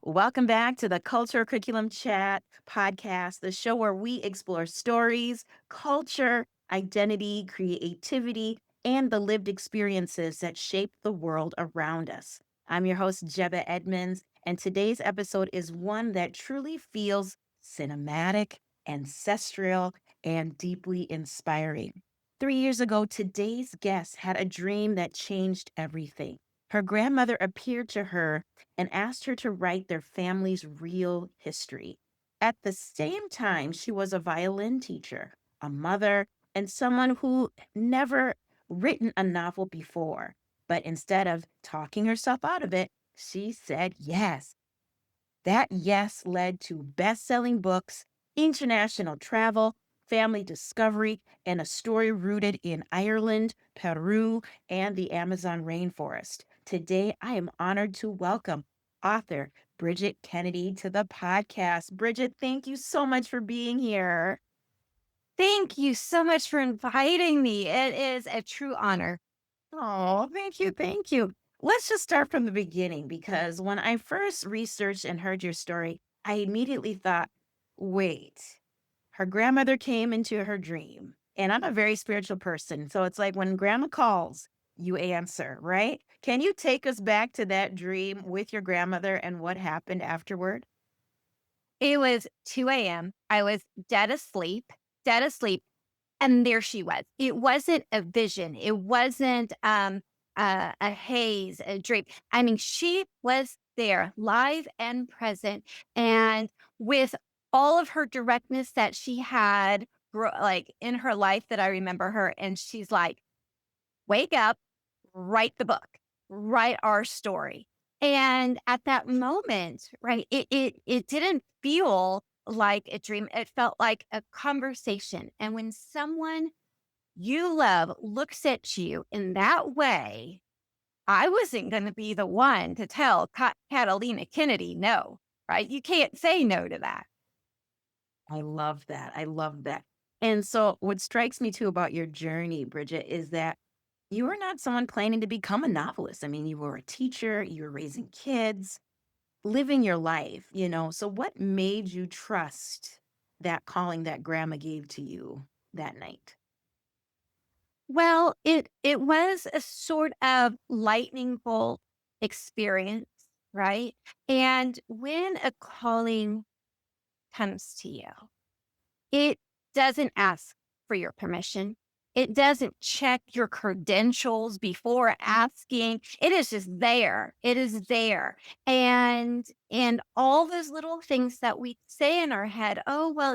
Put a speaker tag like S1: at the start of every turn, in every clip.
S1: Welcome back to the Culture Curriculum Chat podcast, the show where we explore stories, culture, identity, creativity, and the lived experiences that shape the world around us. I'm your host, Jebeh Edmunds, and today's episode is one that truly feels cinematic, ancestral, and deeply inspiring. 3 years ago, today's guest had a dream that changed everything. Her grandmother appeared to her and asked her to write their family's real history. At the same time, she was a violin teacher, a mother, and someone who never written a novel before. But instead of talking herself out of it, she said yes. That yes led to best-selling books, international travel, family discovery, and a story rooted in Ireland, Peru, and the Amazon rainforest. Today, I am honored to welcome author Brigid Kennedy to the podcast. Brigid, thank you so much for being here.
S2: Thank you so much for inviting me. It is a true honor.
S1: Oh, thank you. Thank you. Let's just start from the beginning because when I first researched and heard your story, I immediately thought, wait, her grandmother came into her dream. And I'm a very spiritual person. So it's like when grandma calls, you answer, right? Can you take us back to that dream with your grandmother and what happened afterward?
S2: It was 2 a.m. I was dead asleep. And there she was. It wasn't a vision. It wasn't a haze, a dream. I mean, she was there live and present. And with all of her directness that she had like in her life that I remember her. And she's like, wake up, write the book, write our story. And at that moment, right, it didn't feel like a dream. It felt like a conversation. And when someone you love looks at you in that way, I wasn't going to be the one to tell Catalina Kennedy no, right? You can't say no to that.
S1: I love that. I love that. And so, what strikes me too about your journey, Bridget, is that you were not someone planning to become a novelist. I mean, you were a teacher, you were raising kids, living your life. So, what made you trust that calling that grandma gave to you that night?
S2: Well, it was a sort of lightning bolt experience, right? And when a calling comes to you, it doesn't ask for your permission. It doesn't check your credentials before asking. It is just there. It is there. And all those little things that we say in our head, oh, well,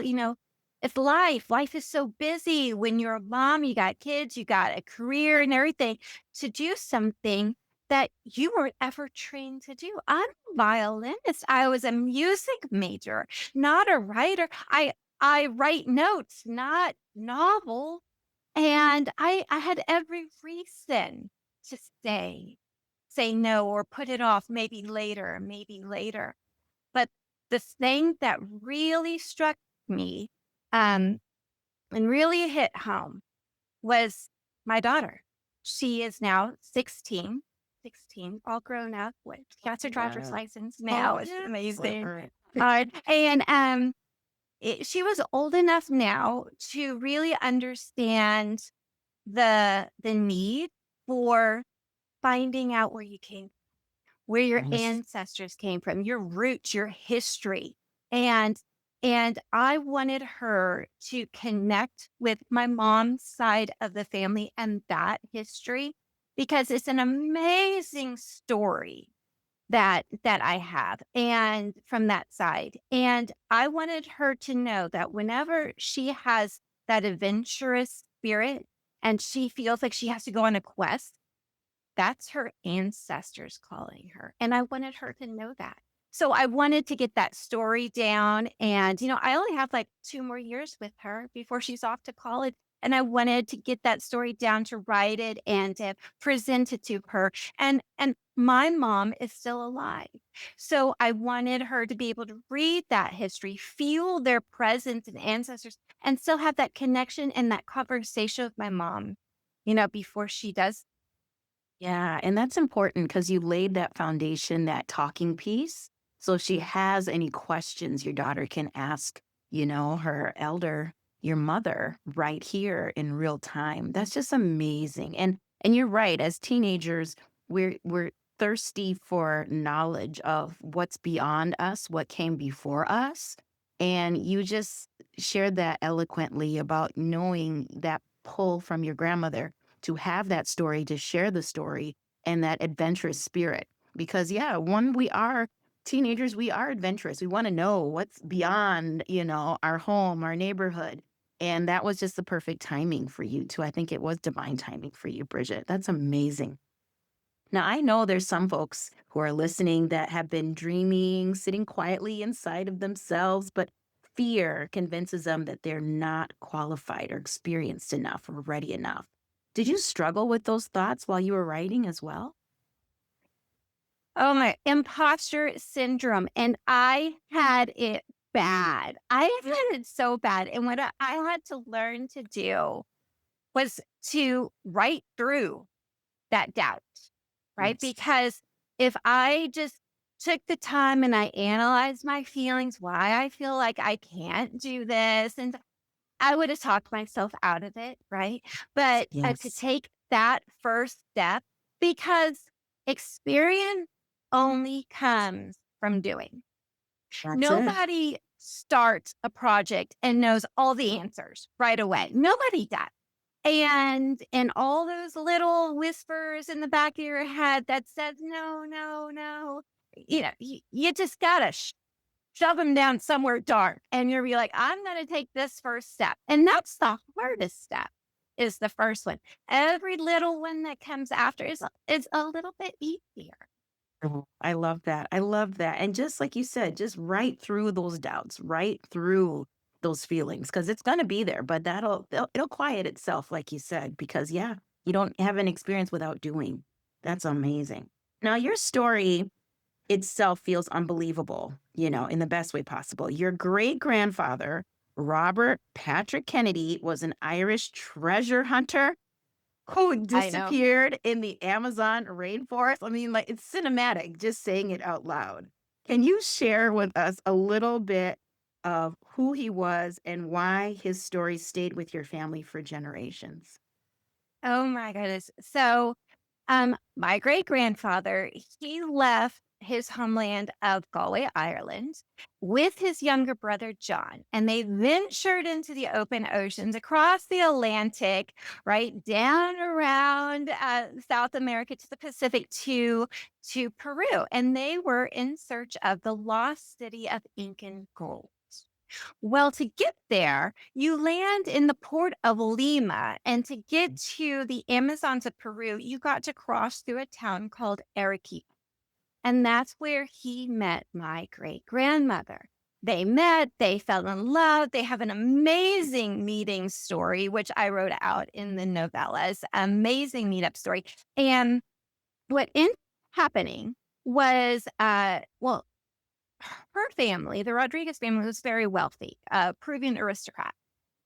S2: it's life. Life is so busy. When you're a mom, you got kids, you got a career and everything to do something that you weren't ever trained to do. I'm a violinist. I was a music major, not a writer. I write notes, not novel. And I had every reason to say no or put it off, maybe later, maybe later. But the thing that really struck me um, and really hit home was my daughter. She is now 16, all grown up. She got her driver's
S1: Wow.
S2: license
S1: Oh,
S2: now. It's
S1: yeah.
S2: amazing.
S1: Right.
S2: And she was old enough now to really understand the need for finding out where you came, where your
S1: Nice.
S2: ancestors came from, your roots, your history. And and I wanted her to connect with my mom's side of the family and that history because it's an amazing story that I have and from that side. And I wanted her to know that whenever she has that adventurous spirit and she feels like she has to go on a quest, that's her ancestors calling her. And I wanted her to know that. So I wanted to get that story down. And, I only have like 2 more years with her before she's off to college. And I wanted to get that story down to write it and to present it to her. And my mom is still alive. So I wanted her to be able to read that history, feel their presence and ancestors, and still have that connection and that conversation with my mom before she does.
S1: Yeah, and that's important because you laid that foundation, that talking piece. So if she has any questions, your daughter can ask, her elder, your mother, right here in real time. That's just amazing. And you're right, as teenagers, we're thirsty for knowledge of what's beyond us, what came before us. And you just shared that eloquently about knowing that pull from your grandmother to have that story, to share the story, and that adventurous spirit. Because, yeah, when we are teenagers, we are adventurous. We want to know what's beyond, our home, our neighborhood. And that was just the perfect timing for you, too. I think it was divine timing for you, Bridget. That's amazing. Now, I know there's some folks who are listening that have been dreaming, sitting quietly inside of themselves, but fear convinces them that they're not qualified or experienced enough or ready enough. Did you struggle with those thoughts while you were writing as well?
S2: Oh my, imposter syndrome. And I had it bad. I had it so bad. And what I had to learn to do was to write through that doubt, right?
S1: Yes.
S2: Because if I just took the time and I analyzed my feelings, why I feel like I can't do this, and I would have talked myself out of it, right? But to
S1: Yes.
S2: take that first step, because experience only comes from doing.
S1: That's it.
S2: Nobody starts a project and knows all the answers right away. Nobody does. And all those little whispers in the back of your head that says, no, no, no, you just gotta shove them down somewhere dark. And you'll be like, I'm going to take this first step. And that's the hardest step is the first one. Every little one that comes after is a little bit easier.
S1: Oh, I love that. I love that. And just like you said, just right through those doubts, right through those feelings, because it's going to be there, but it'll quiet itself, like you said, because yeah, you don't have an experience without doing. That's amazing. Now, your story itself feels unbelievable, in the best way possible. Your great grandfather, Robert Patrick Kennedy, was an Irish treasure hunter who
S2: I know.
S1: disappeared in the Amazon rainforest. I mean, like, it's cinematic just saying it out loud. Can you share with us a little bit of who he was and why his story stayed with your family for generations?
S2: Oh my goodness. So my great grandfather, he left his homeland of Galway, Ireland, with his younger brother, John, and they ventured into the open oceans across the Atlantic, right down around South America to the Pacific to Peru. And they were in search of the lost city of Incan gold. Well, to get there, you land in the port of Lima. And to get to the Amazons of Peru, you got to cross through a town called Arequipa. And that's where he met my great grandmother. They met, they fell in love. They have an amazing meeting story, which I wrote out in the novellas. Amazing meetup story. And what ended up happening was, well, her family, the Rodriguez family, was very wealthy, Peruvian aristocrat.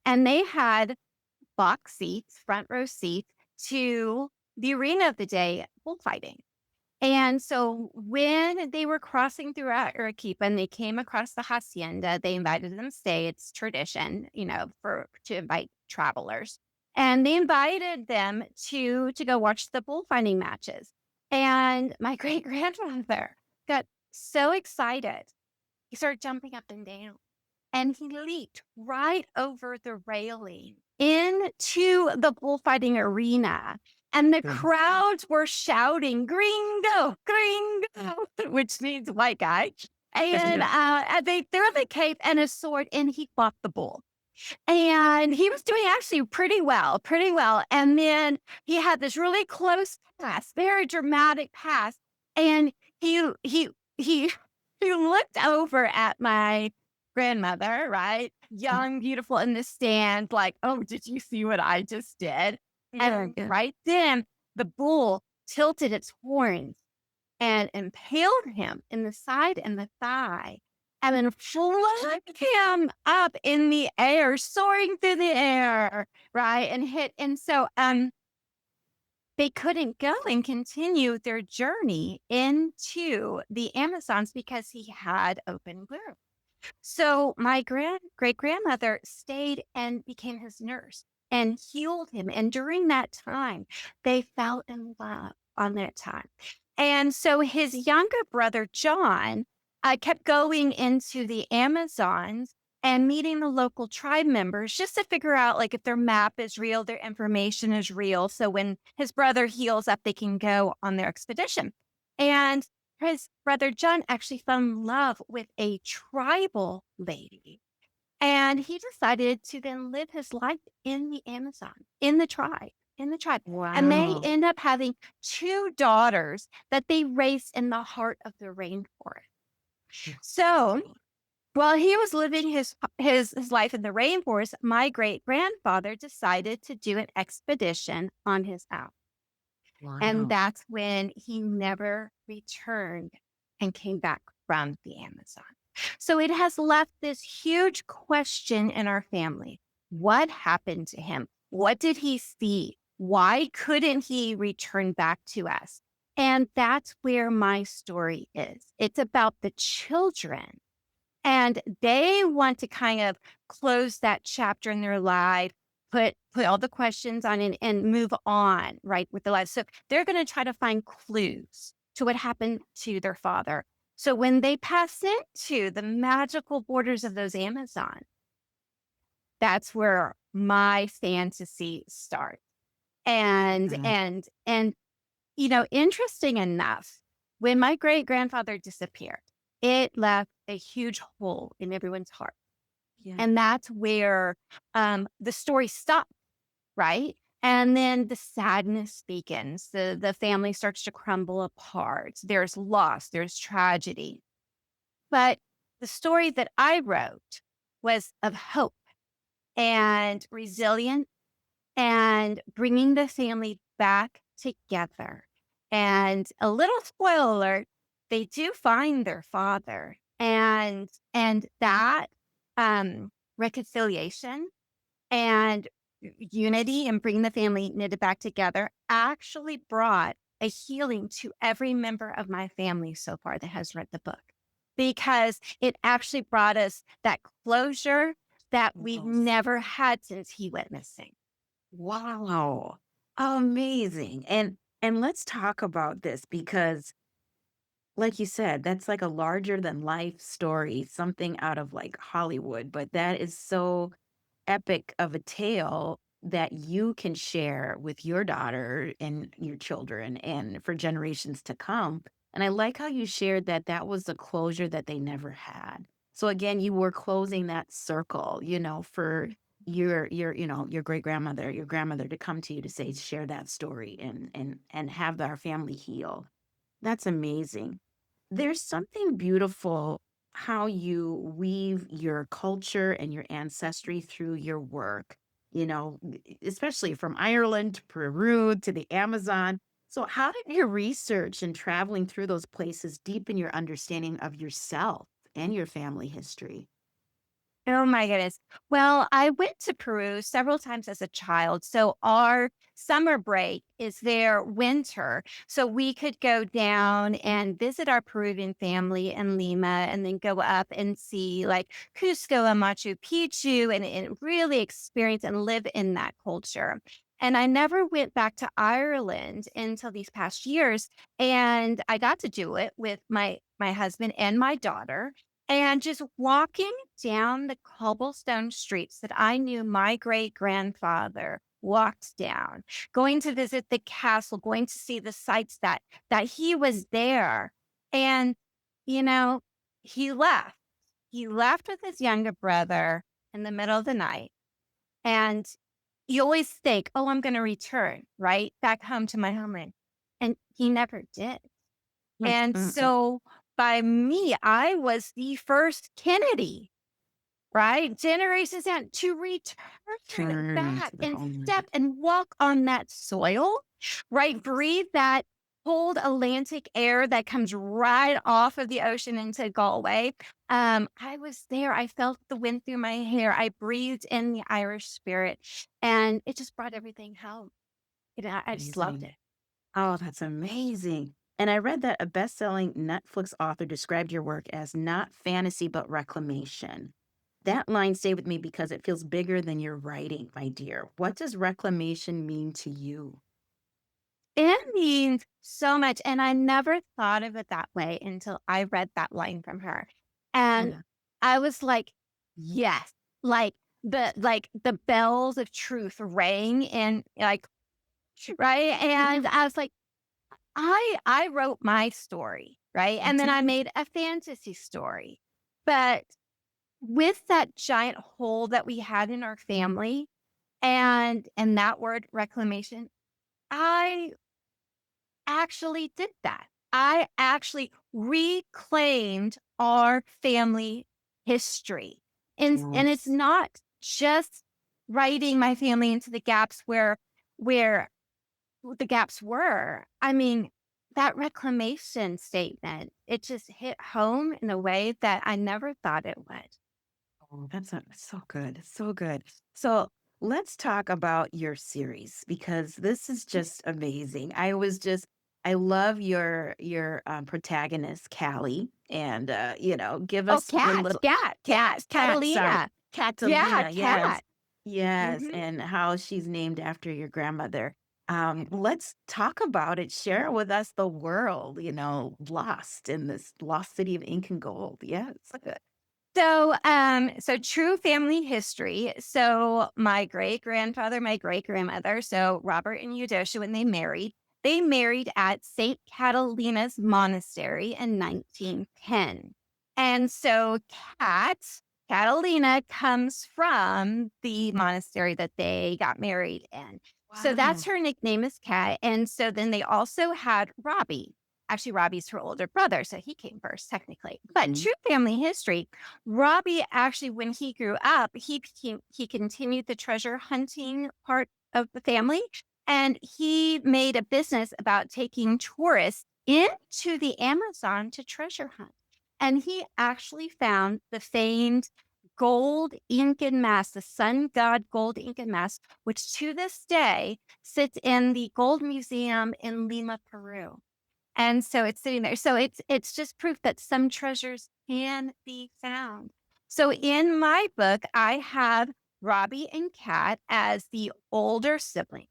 S2: And they had box seats, front row seats to the arena of the day bullfighting. And so when they were crossing throughout Arequipa and they came across the hacienda, they invited them to stay. It's tradition, for to invite travelers. And they invited them to go watch the bullfighting matches. And my great grandfather got so excited. He started jumping up and down and he leaped right over the railing into the bullfighting arena. And the
S1: Goodness.
S2: crowds were shouting, gringo, gringo, which means white guy. And
S1: Yeah.
S2: they threw the cape and a sword, and he fought the bull. And he was doing actually pretty well, pretty well. And then he had this really close pass, very dramatic pass. And he he looked over at my grandmother, right? Young, beautiful in the stand, like, oh, did you see what I just did?
S1: Yeah,
S2: And
S1: yeah.
S2: right then the bull tilted its horns and impaled him in the side and the thigh, and then flung him up in the air, soaring through the air, right? And hit. And so, they couldn't go and continue their journey into the Amazons because he had open wounds. So my great grandmother stayed and became his nurse and healed him. And during that time, they fell in love on that time. And so his younger brother, John, kept going into the Amazons and meeting the local tribe members just to figure out like if their map is real, their information is real. So when his brother heals up, they can go on their expedition. And his brother John actually fell in love with a tribal lady, and he decided to then live his life in the Amazon, in the tribe. And they
S1: Wow.
S2: end up having 2 daughters that they raised in the heart of the rainforest. So, while he was living his life in the rainforest, my great-grandfather decided to do an expedition on his own. And
S1: Wow.
S2: that's when he never returned and came back from the Amazon. So it has left this huge question in our family. What happened to him? What did he see? Why couldn't he return back to us? And that's where my story is. It's about the children, and they want to kind of close that chapter in their life, put all the questions on it and move on, right, with their lives. So they're gonna try to find clues to what happened to their father. So when they pass into the magical borders of those Amazons, that's where my fantasy starts. And
S1: Uh,
S2: and and interesting enough, when my great-grandfather disappeared, it left a huge hole in everyone's heart.
S1: yeah.
S2: And that's where, the story stopped, right? And then the sadness begins. The family starts to crumble apart. There's loss, there's tragedy. But the story that I wrote was of hope and resilience and bringing the family back together. And a little spoiler alert, they do find their father, and that reconciliation and unity and bringing the family knitted back together actually brought a healing to every member of my family so far that has read the book, because it actually brought us that closure that we've
S1: Yes.
S2: never had since he went missing.
S1: Wow. Amazing. And let's talk about this because like you said, that's like a larger than life story, something out of like Hollywood, but that is so epic of a tale that you can share with your daughter and your children and for generations to come. And I like how you shared that that was the closure that they never had. So again, you were closing that circle, for your great grandmother, your grandmother to come to you to say, share that story and have our family heal. That's amazing. There's something beautiful how you weave your culture and your ancestry through your work, especially from Ireland to Peru to the Amazon. So, how did your research and traveling through those places deepen your understanding of yourself and your family history?
S2: Oh my goodness. Well, I went to Peru several times as a child. So our summer break is their winter. So we could go down and visit our Peruvian family in Lima and then go up and see like Cusco and Machu Picchu and really experience and live in that culture. And I never went back to Ireland until these past years. And I got to do it with my husband and my daughter. And just walking down the cobblestone streets that I knew my great grandfather walked down, going to visit the castle, going to see the sites that he was there. And, you know, he left. He left with his younger brother in the middle of the night. And you always think, oh, I'm going to return, right? Back home to my homeland. And he never did.
S1: Mm,
S2: And
S1: mm, mm.
S2: so by me, I was the first Kennedy, right? Generations down to return
S1: Turn
S2: back
S1: to the
S2: and
S1: homeland.
S2: step and walk on that soil, right? Breathe that cold Atlantic air that comes right off of the ocean into Galway. I was there. I felt the wind through my hair. I breathed in the Irish spirit, and it just brought everything home. I just loved
S1: Amazing.
S2: it.
S1: Oh, that's amazing. And I read that a best-selling Netflix author described your work as not fantasy, but reclamation. That line stayed with me because it feels bigger than your writing, my dear. What does reclamation mean to you?
S2: It means so much, and I never thought of it that way until I read that line from her, and
S1: Yeah.
S2: I was like, "Yes." The bells of truth rang and, like, right? And I was like, I wrote my story, right?
S1: You
S2: And then I
S1: did.
S2: made a fantasy story, but with that giant hole that we had in our family and that word reclamation, I actually did that. I actually reclaimed our family history. And it's
S1: Yes.
S2: not just writing my family into the gaps where the gaps were. I mean, that reclamation statement, it just hit home in a way that I never thought it would.
S1: Oh, so good. It's so good. So let's talk about your series because this is just amazing. I love your protagonist, Callie, and give
S2: Oh,
S1: us your little cat, sorry,
S2: Catalina. Yeah,
S1: Catalina, yes.
S2: cat.
S1: Yes,
S2: Mhm.
S1: and how she's named after your grandmother. Let's talk about it. Share with us the world, lost in this lost city of ink and gold. Yes.
S2: So true family history. So my great grandfather, my great grandmother, so Robert and Eudocia, when they married at St. Catalina's Monastery in 1910. And so Catalina comes from the monastery that they got married in. So that's
S1: Wow.
S2: her nickname is Cat. And so then they also had Robbie. Actually, Robbie's her older brother, so he came first, technically. But
S1: Mhm.
S2: true family history, Robbie actually, when he grew up, he continued the treasure hunting part of the family, and he made a business about taking tourists into the Amazon to treasure hunt. And he actually found the famed gold Incan mask, the sun god gold Incan mask, which to this day sits in the Gold Museum in Lima, Peru. And so it's sitting there. So it's just proof that some treasures can be found. So in my book, I have Robbie and Kat as the older siblings.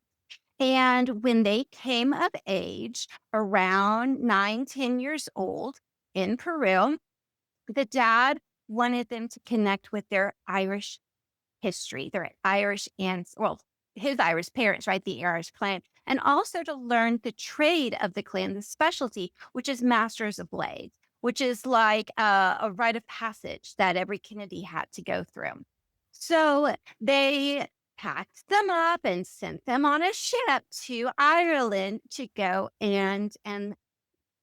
S2: And when they came of age, around 9, 10 years old in Peru, the dad wanted them to connect with their Irish history. They're Irish and well, his Irish parents, right? The Irish clan. And also to learn the trade of the clan, the specialty, which is masters of blades, which is like a rite of passage that every Kennedy had to go through. So they packed them up and sent them on a ship to Ireland to go and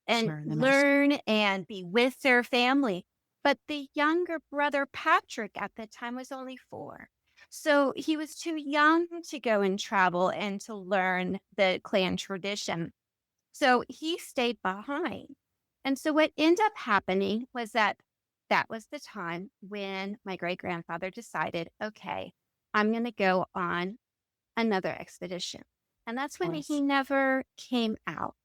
S1: Learn the master.
S2: learn and be with their family. But the younger brother, Patrick, at the time was only 4. So he was too young to go and travel and to learn the clan tradition. So he stayed behind. And so what ended up happening was that that was the time when my great grandfather decided, okay, I'm going to go on another expedition. And that's when he
S1: Yes.
S2: never came out.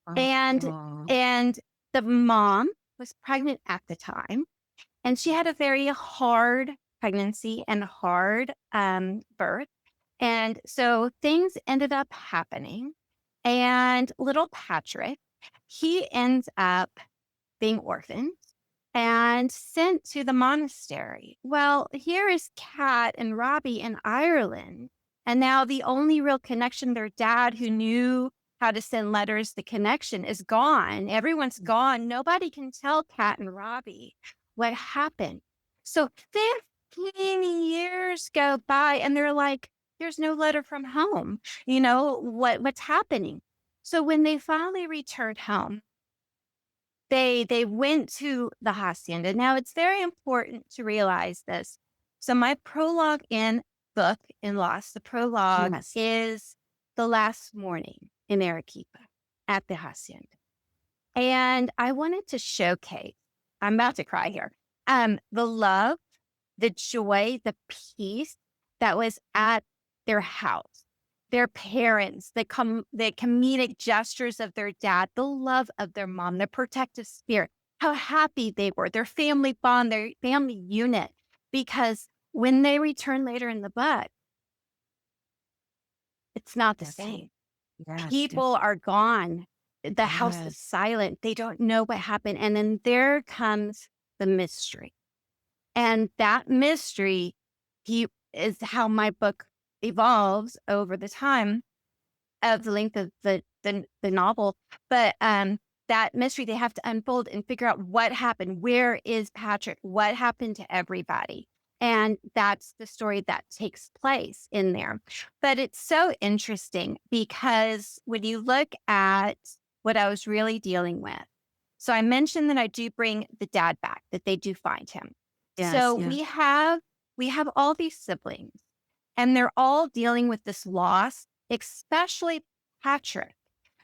S1: Oh,
S2: And
S1: oh,
S2: and the mom was pregnant at the time, and she had a very hard pregnancy and hard, birth, and so things ended up happening, and little Patrick, he ends up being orphaned and sent to the monastery. Well, here is Kat and Robbie in Ireland. And now the only real connection, their dad who knew how to send letters, the connection is gone. Everyone's gone. Nobody can tell Kat and Robbie what happened. So 15 years go by and they're like, there's no letter from home. What's happening? So when they finally returned home, they went to the hacienda. Now, it's very important to realize this. So my prologue in book in Lost, the prologue
S1: yes.
S2: is the last morning in Arequipa at the hacienda. And I wanted to showcase, I'm about to cry here, the love, the joy, the peace that was at their house. their parents, the comedic gestures of their dad, the love of their mom, the protective spirit, how happy they were, their family bond, their family unit. Because when they return later in the book, it's not the
S1: Yes.
S2: same.
S1: Yes.
S2: People are gone. The house is
S1: Yes.
S2: silent. They don't know what happened. And then there comes the mystery. And that mystery he is how my book evolves over the time of the length of the novel. But that mystery they have to unfold and figure out what happened. Where is Patrick? What happened to everybody? And that's the story that takes place in there. But it's so interesting because when you look at what I was really dealing with, so I mentioned that I do bring the dad back, that they do find him.
S1: Yes.
S2: So
S1: Yes.
S2: we have all these siblings and they're all dealing with this loss, especially Patrick,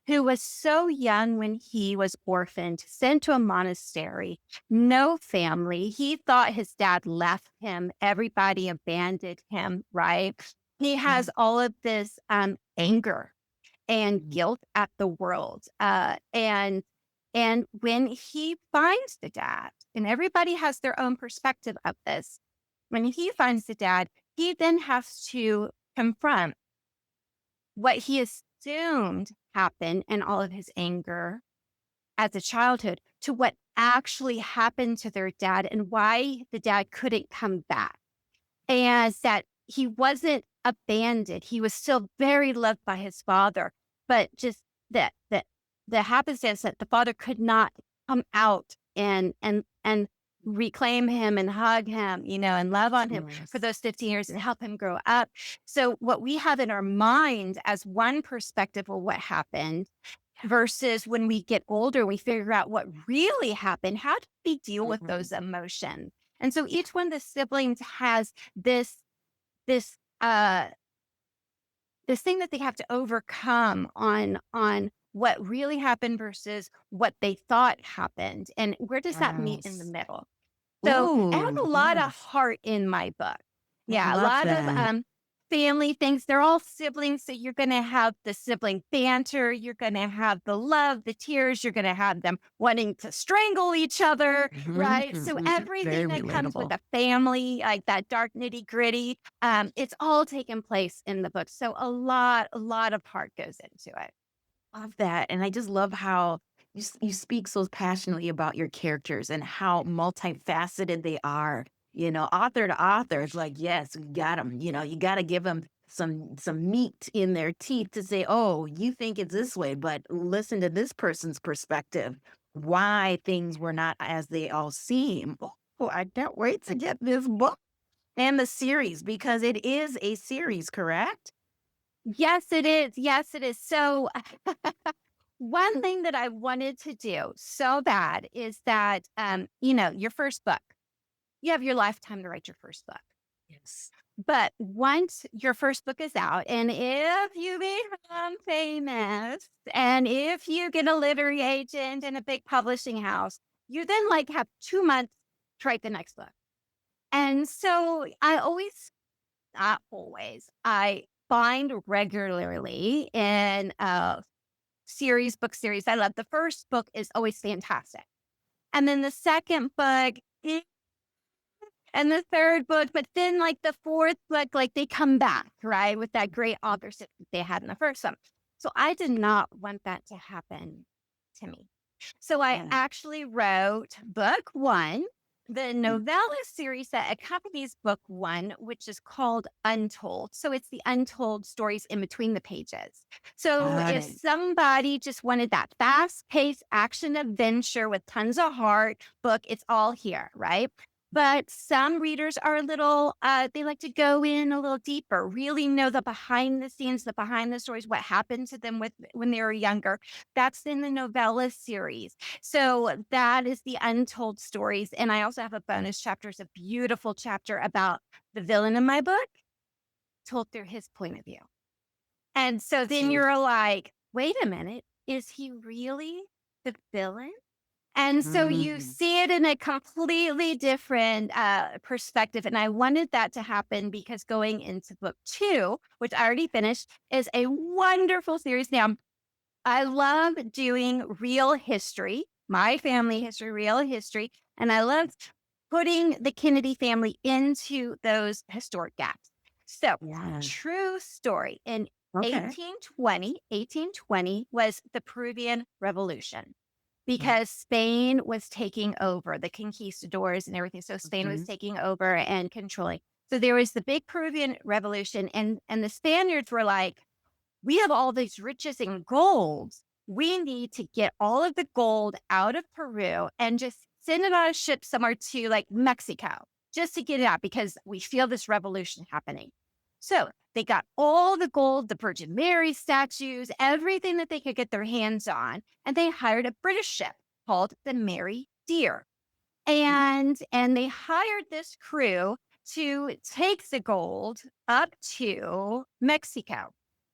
S2: who was so young when he was orphaned, sent to a monastery, no family. He thought his dad left him, everybody abandoned him, right? He has all of this anger and
S1: Mhm.
S2: guilt at the world. And when he finds the dad, and everybody has their own perspective of this, when he finds the dad, he then has to confront what he assumed happened and all of his anger as a childhood to what actually happened to their dad and why the dad couldn't come back. And that he wasn't abandoned. He was still very loved by his father, but just that the happenstance that the father could not come out and reclaim him and hug him, and love on him for
S1: Yes.
S2: those 15 years and help him grow up. So what we have in our mind as one perspective of what happened versus when we get older, we figure out what really happened. How do we deal with
S1: Mhm.
S2: those emotions? And so each one of the siblings has this this thing that they have to overcome on what really happened versus what they thought happened. And where does that meet in the
S1: Yes.
S2: middle? So I have
S1: Ooh,
S2: a lot of
S1: yes.
S2: heart in my book.
S1: I
S2: Yeah, a
S1: love
S2: lot of
S1: that.
S2: family things. They're all siblings. So you're going to have the sibling banter. You're going to have the love, the tears. You're going to have them wanting to strangle each other,
S1: Mhm,
S2: right? So
S1: mhm.
S2: everything
S1: Very
S2: that comes with
S1: relatable.
S2: a family, like that dark nitty gritty, it's all taken place in the book. So a lot of heart goes into it.
S1: Love that, and I just love how you speak so passionately about your characters and how multifaceted they are. Author to author, it's like, yes, we got them. You got to give them some meat in their teeth to say, oh, you think it's this way, but listen to this person's perspective. Why things were not as they all seem. Oh, I can't wait to get this book and the series because it is a series, correct?
S2: Yes, it is. Yes, it is. So one thing that I wanted to do so bad is that, your first book, you have your lifetime to write your first book.
S1: Yes.
S2: But once your first book is out, and if you become famous, and if you get a literary agent and a big publishing house, you then like have 2 months to write the next book. And so I always, not always, I find regularly in book series I love. The first book is always fantastic. And then the second book, and the third book, but then like the fourth book, like they come back, right? With that great authorship that they had in the first one. So I did not want that to happen to me. So I
S1: Yeah.
S2: actually wrote book one, the novella series that accompanies book one, which is called Untold. So it's the untold stories in between the pages. So
S1: Got
S2: if
S1: it.
S2: somebody just wanted that fast paced action adventure with tons of heart book, it's all here, right? But some readers are a little, they like to go in a little deeper, really know the behind the scenes, the behind the stories, what happened to them with when they were younger. That's in the novella series. So that is the untold stories. And I also have a bonus chapter, it's a beautiful chapter about the villain in my book, told through his point of view. And so then
S1: So
S2: you're like, wait a minute, is he really the villain? And so you
S1: Mm.
S2: see it in a completely different perspective. And I wanted that to happen because going into book two, which I already finished, is a wonderful series. Now, I love doing real history, my family history, real history. And I love putting the Kennedy family into those historic gaps. So,
S1: Yes.
S2: true story. In
S1: Okay.
S2: 1820 was the Peruvian Revolution
S1: Yeah.
S2: because Spain was taking over the conquistadors and everything. So Spain was
S1: Mhm.
S2: taking over and controlling. So there was the big Peruvian Revolution, and the Spaniards were like, we have all these riches in gold. We need to get all of the gold out of Peru and just send it on a ship somewhere to like Mexico just to get it out because we feel this revolution happening. So they got all the gold, the Virgin Mary statues, everything that they could get their hands on, and they hired a British ship called the Mary Dear.
S1: Mhm.
S2: And they hired this crew to take the gold up to Mexico.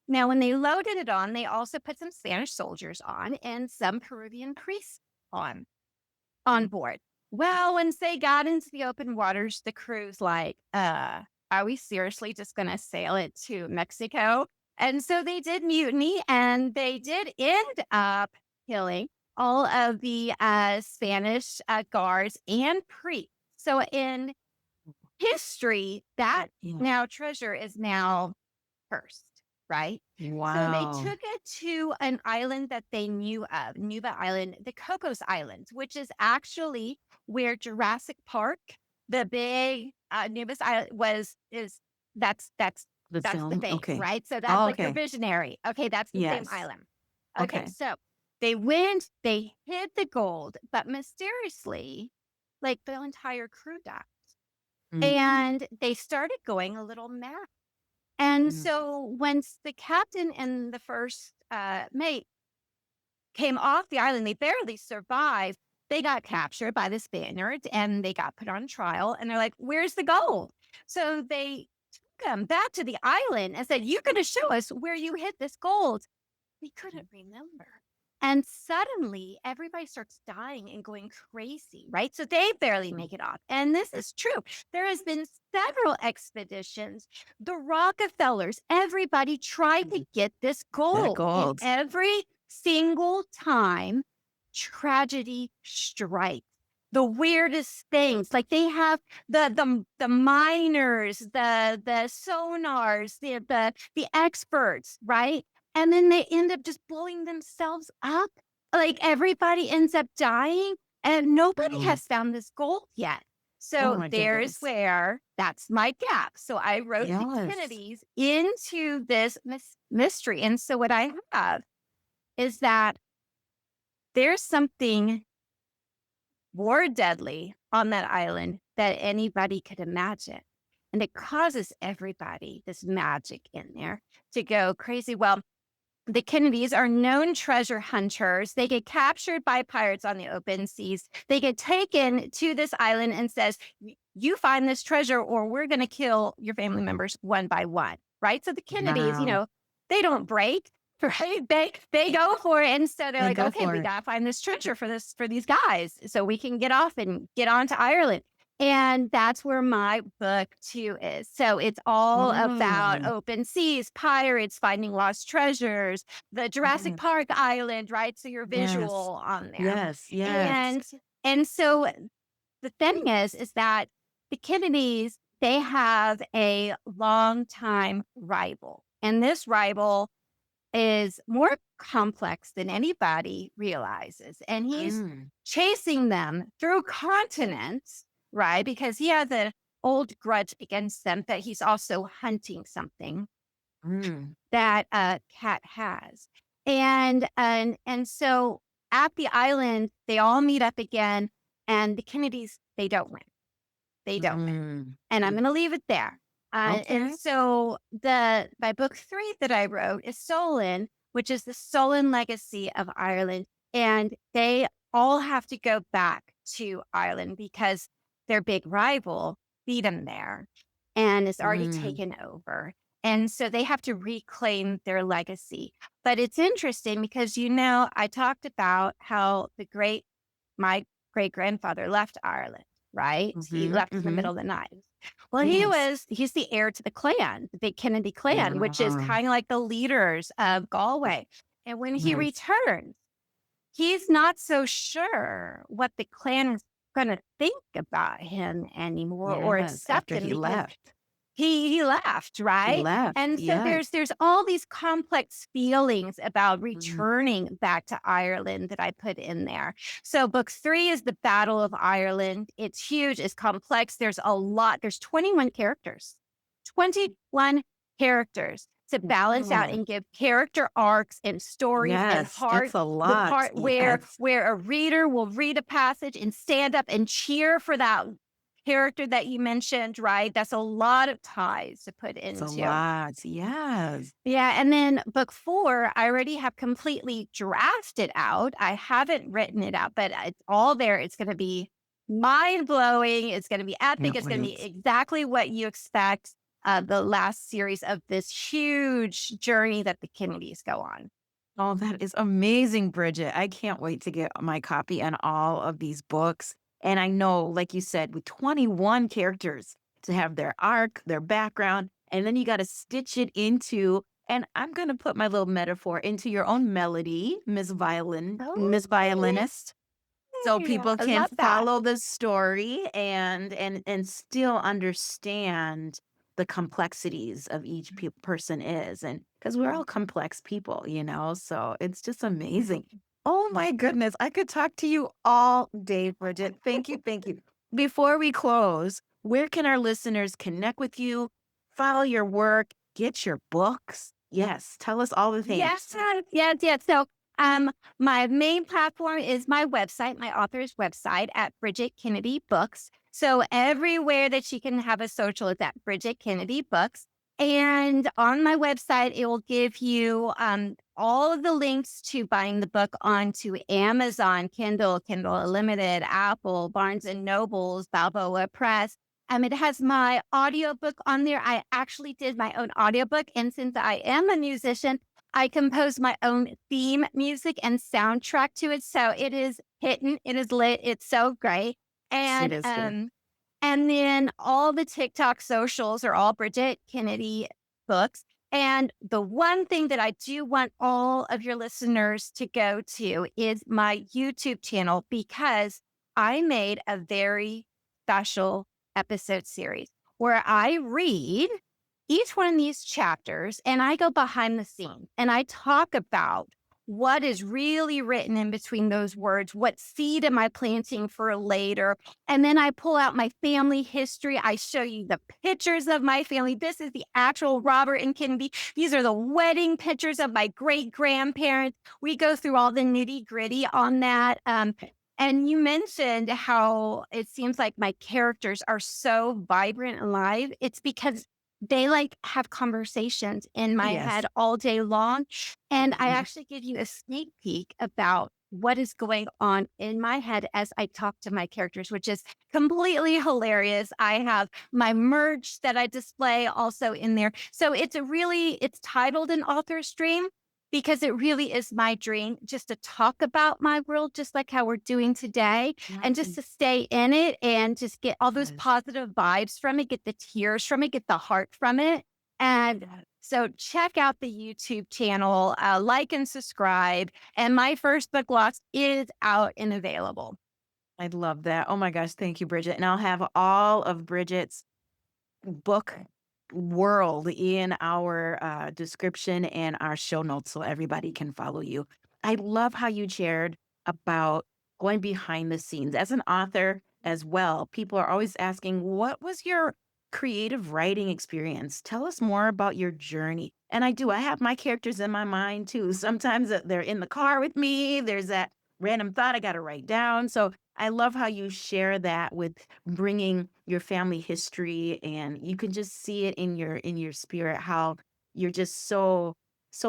S2: Now, when they loaded it on, they also put some Spanish soldiers on and some Peruvian priests on
S1: Mhm.
S2: board. Well, once they got into the open waters, the crew's like, are we seriously just gonna sail it to Mexico? And so they did mutiny and they did end up killing all of the Spanish guards and priests. So in history, that
S1: Yeah.
S2: now treasure is now cursed, right? So they
S1: Wow.
S2: took it to an island that they knew of, Nuba Island, the Cocos Islands, which is actually where Jurassic Park, the big Nubis Island was is that's
S1: The
S2: that's the
S1: film?
S2: thing,
S1: Okay.
S2: right? So that's
S1: Oh,
S2: like your
S1: okay.
S2: visionary. Okay, that's the same
S1: Yes.
S2: island. Okay,
S1: Okay.
S2: so they went, they hid the gold, but mysteriously, like the entire crew died.
S1: Mm.
S2: And they started going a little mad. And
S1: Mm.
S2: so once the captain and the first mate came off the island, they barely survived. They got captured by the Spaniards and they got put on trial. And they're like, where's the gold? So they took them back to the island and said, you're going to show us where you hid this gold. We couldn't remember. And suddenly everybody starts dying and going crazy, right? So they barely make it off. And this is true. There has been several expeditions. The Rockefellers, everybody tried to
S1: Mhm.
S2: get this
S1: That
S2: gold. And
S1: gold.
S2: every single time tragedy strikes. The weirdest things, like they have the miners, the sonars, the experts, right? And then they end up just blowing themselves up. Like everybody ends up dying and nobody
S1: Oh.
S2: has found this gold yet.
S1: Oh
S2: So
S1: my
S2: there's
S1: goodness.
S2: where that's my gap. So I wrote the
S1: Yes.
S2: Kennedys into this mystery. And so what I have is that there's something more deadly on that island that anybody could imagine. And it causes everybody, this magic in there, to go crazy. Well, the Kennedys are known treasure hunters. They get captured by pirates on the open seas. They get taken to this island and says, "You find this treasure or we're going to kill your family members one by one." Right? So the Kennedys,
S1: Wow.
S2: they don't break, right? They go for it. And so they're
S1: They
S2: like,
S1: go
S2: "Okay,
S1: for
S2: we
S1: it.
S2: got to find this treasure for these guys so we can get off and get on to Ireland." And that's where my book two is. So it's all about
S1: Oh.
S2: open seas, pirates finding lost treasures, the Jurassic
S1: Yeah.
S2: Park island, right? So you're
S1: Yes.
S2: visual on there.
S1: Yes. Yes.
S2: And and so the thing is that the Kennedys, they have a longtime rival. And this rival is more complex than anybody realizes. And he's
S1: Mm.
S2: chasing them through continents, right? Because he has an old grudge against them that he's also hunting something
S1: Mm.
S2: that Cat has. And so at the island, they all meet up again, and the Kennedys, they don't win. They don't win.
S1: Mm.
S2: And I'm
S1: Mm.
S2: going to leave it there. And
S1: Okay.
S2: so the my book three that I wrote is Solon, which is the Solon legacy of Ireland. And they all have to go back to Ireland because their big rival beat them there and it's already
S1: Mm.
S2: taken over. And so they have to reclaim their legacy. But it's interesting because, I talked about how the great my great grandfather left Ireland, right? He
S1: Mhm,
S2: left in the
S1: mhm.
S2: middle of the night. Well,
S1: Yes.
S2: he's the heir to the clan, the big Kennedy clan, which is
S1: Yeah.
S2: kind of like the leaders of Galway. And when he
S1: Yes.
S2: returns, he's not so sure what the clan is going to think about him anymore or
S1: Yes,
S2: accept
S1: after
S2: him
S1: he
S2: because
S1: left.
S2: he left,
S1: He
S2: right?
S1: left,
S2: And so
S1: yes.
S2: there's all these complex feelings about
S1: Mhm.
S2: returning back to Ireland that I put in there. So book 3 is the Battle of Ireland. It's huge, it's complex. There's a lot. There's 21 characters. 21 characters to balance out
S1: Wow.
S2: and give character arcs and stories and
S1: Yes,
S2: heart,
S1: it's a
S2: the
S1: lot.
S2: part
S1: Yes.
S2: where a reader will read a passage and stand up and cheer for that character that you mentioned, right? That's a lot of ties to put
S1: It's a
S2: into.
S1: lot. Yes.
S2: Yeah, and then book 4, I already have completely drafted out. I haven't written it out, but it's all there. It's gonna be mind-blowing, it's gonna be epic,
S1: Can't
S2: it's gonna be
S1: wait.
S2: exactly what you expect, the last series of this huge journey that the Kennedys go on.
S1: Oh, that is amazing, Bridget. I can't wait to get my copy on all of these books. And I know, like you said, with 21 characters to have their arc, their background, and then you got to stitch it into, and I'm going to put my little metaphor into your own melody,
S2: Oh,
S1: Miss Violinist. So
S2: yeah,
S1: people
S2: I
S1: can
S2: love that.
S1: follow the story and still understand the complexities of each person is, and because we're all complex people, so it's just amazing. Oh my goodness, I could talk to you all day, Bridget. Thank you, thank you. Before we close, where can our listeners connect with you, follow your work, get your books? Yes, tell us all the
S2: Yes,
S1: things.
S2: yes, yes. So, my main platform is my website, my author's website at Brigid Kennedy Books. So everywhere that you can have a social is at Brigid Kennedy Books. And on my website, it will give you all of the links to buying the book onto Amazon, Kindle, Kindle Unlimited, Apple, Barnes and Nobles, Balboa Press. It has my audiobook on there. I actually did my own audiobook. And since I am a musician, I composed my own theme music and soundtrack to it. So it is hitting, it is lit, it's so great.
S1: It
S2: And
S1: is good.
S2: um, and then all the TikTok socials are all Brigid Kennedy books. And the one thing that I do want all of your listeners to go to is my YouTube channel because I made a very special episode series where I read each one of these chapters and I go behind the scenes and I talk about what is really written in between those words, what seed am I planting for later, and then I pull out my family history. I show you the pictures of my family. This is the actual Robert and Kennedy. These are the wedding pictures of my great grandparents. We go through all the nitty gritty on that. And you mentioned how it seems like my characters are so vibrant and alive. It's because they like have conversations in my
S1: Yes.
S2: head all day long. And I
S1: Mhm.
S2: actually give you a sneak peek about what is going on in my head as I talk to my characters, which is completely hilarious. I have my merch that I display also in there. So it's titled an author's dream because it really is my dream just to talk about my world, just like how we're doing today, and just to
S1: Yes.
S2: stay in it and just get all those
S1: Yes.
S2: positive vibes from it, get the tears from it, get the heart from it. And so check out the YouTube channel, like and subscribe. And my first book, Lost, is out and available.
S1: I love that. Oh my gosh, thank you, Bridget. And I'll have all of Bridget's book world in our description and our show notes so everybody can follow you. I love how you shared about going behind the scenes as an author as well. People are always asking, what was your creative writing experience? Tell us more about your journey. And I have my characters in my mind too. Sometimes they're in the car with me, there's that random thought I got to write down. So I love how you share that with bringing your family history, and you can just see it in your spirit how you're just so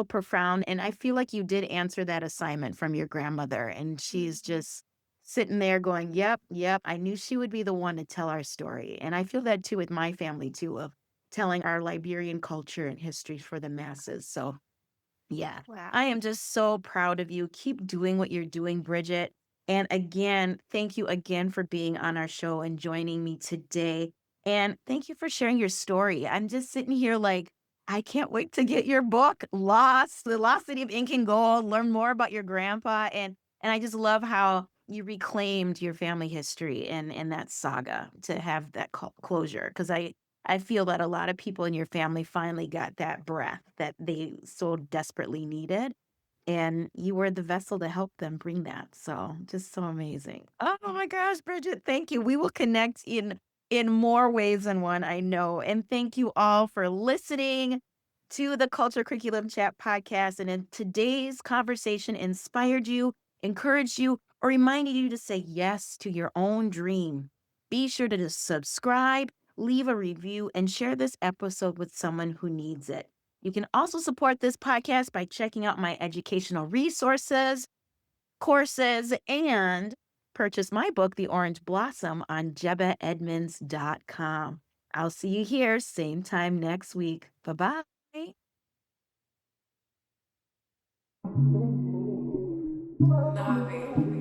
S1: profound. And I feel like you did answer that assignment from your grandmother, and she's
S2: Mhm.
S1: just sitting there going, yep, yep, I knew she would be the one to tell our story. And I feel that too with my family too, of telling our Liberian culture and history for the masses. So yeah,
S2: Wow.
S1: I am just so proud of you. Keep doing what you're doing, Bridget. And again, thank you again for being on our show and joining me today. And thank you for sharing your story. I'm just sitting here like, I can't wait to get your book, Lost, The Lost City of Incan Gold, learn more about your grandpa. And I just love how you reclaimed your family history and that saga to have that closure. Because I feel that a lot of people in your family finally got that breath that they so desperately needed, and you were the vessel to help them bring that. So just so amazing. Oh my gosh, Bridget, thank you. We will connect in more ways than one, I know. And thank you all for listening to the Culture Curriculum Chat podcast. And if today's conversation inspired you, encouraged you, or reminded you to say yes to your own dream, be sure to just subscribe, leave a review, and share this episode with someone who needs it. You can also support this podcast by checking out my educational resources, courses, and purchase my book, The Orange Blossom, on JebehEdmunds.com. I'll see you here, same time next week. Bye bye.
S3: Navi.